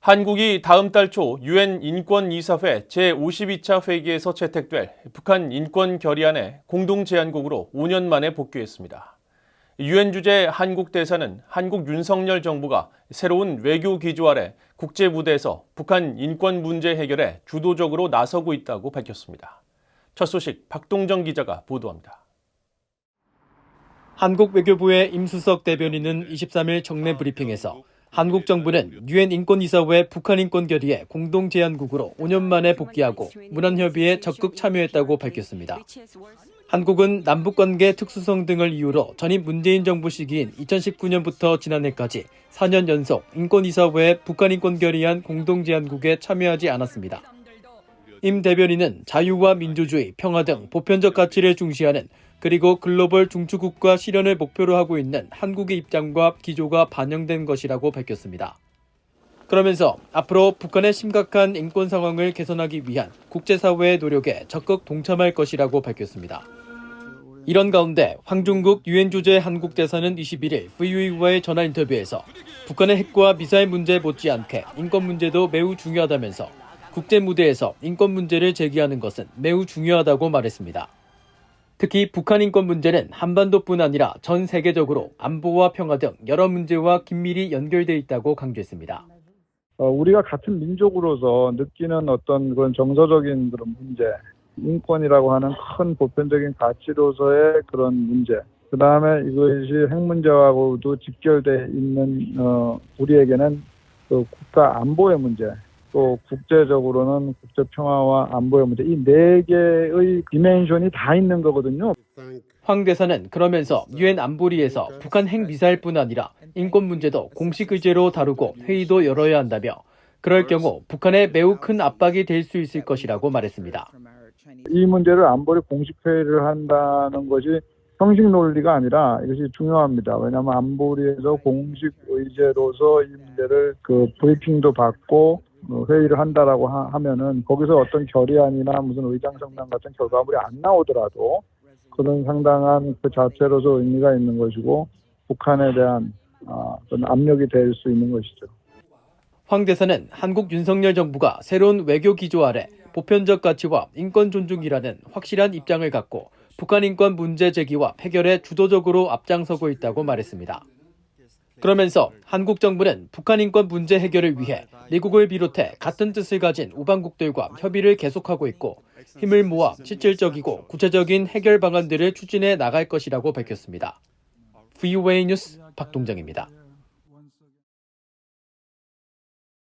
한국이 다음 달 초 유엔 인권이사회 제52차 회기에서 채택될 북한 인권 결의안의 공동 제안국으로 5년 만에 복귀했습니다. 유엔 주재 한국 대사는 한국 윤석열 정부가 새로운 외교 기조 아래 국제 무대에서 북한 인권 문제 해결에 주도적으로 나서고 있다고 밝혔습니다. 첫 소식 박동정 기자가 보도합니다. 한국 외교부의 임수석 대변인은 23일 정례 브리핑에서 한국 정부는 유엔 인권이사회 북한 인권 결의의 공동 제안국으로 5년 만에 복귀하고 문안협의에 적극 참여했다고 밝혔습니다. 한국은 남북관계 특수성 등을 이유로 전임 문재인 정부 시기인 2019년부터 지난해까지 4년 연속 인권이사회 북한 인권 결의안 공동 제안국에 참여하지 않았습니다. 임 대변인은 자유와 민주주의, 평화 등 보편적 가치를 중시하는 그리고 글로벌 중추국가 실현을 목표로 하고 있는 한국의 입장과 기조가 반영된 것이라고 밝혔습니다. 그러면서 앞으로 북한의 심각한 인권 상황을 개선하기 위한 국제사회의 노력에 적극 동참할 것이라고 밝혔습니다. 이런 가운데 황중국 유엔 주재 한국 대사는 21일 VOA와의 전화 인터뷰에서 북한의 핵과 미사일 문제 못지않게 인권 문제도 매우 중요하다면서 국제 무대에서 인권 문제를 제기하는 것은 매우 중요하다고 말했습니다. 특히 북한 인권 문제는 한반도뿐 아니라 전 세계적으로 안보와 평화 등 여러 문제와 긴밀히 연결돼 있다고 강조했습니다. 우리가 같은 민족으로서 느끼는 어떤 그런 정서적인 그런 문제, 인권이라고 하는 큰 보편적인 가치로서의 그런 문제, 그 다음에 이것이 핵 문제하고도 직결돼 있는 우리에게는 그 국가 안보의 문제, 또 국제적으로는 국제 평화와 안보의 문제, 이 네 개의 디멘션이 다 있는 거거든요. 황 대사는 그러면서 유엔 안보리에서 북한 핵 미사일뿐 아니라 인권 문제도 공식 의제로 다루고 회의도 열어야 한다며 그럴 경우 북한에 매우 큰 압박이 될 수 있을 것이라고 말했습니다. 이 문제를 안보리 공식 회의를 한다는 것이 형식 논리가 아니라 이것이 중요합니다. 왜냐하면 안보리에서 공식 의제로서 이 문제를 브리핑도 받고 회의를 한다라고 하면은 거기서 어떤 결의안이나 무슨 의장성명 같은 결과물이 안 나오더라도 그런 상당한 그 자체로서 의미가 있는 것이고 북한에 대한 어떤 압력이 될 수 있는 것이죠. 황 대사는 한국 윤석열 정부가 새로운 외교 기조 아래 보편적 가치와 인권 존중이라는 확실한 입장을 갖고 북한 인권 문제 제기와 해결에 주도적으로 앞장서고 있다고 말했습니다. 그러면서 한국 정부는 북한 인권 문제 해결을 위해 미국을 비롯해 같은 뜻을 가진 우방국들과 협의를 계속하고 있고 힘을 모아 실질적이고 구체적인 해결 방안들을 추진해 나갈 것이라고 밝혔습니다. VOA 뉴스 박동정입니다.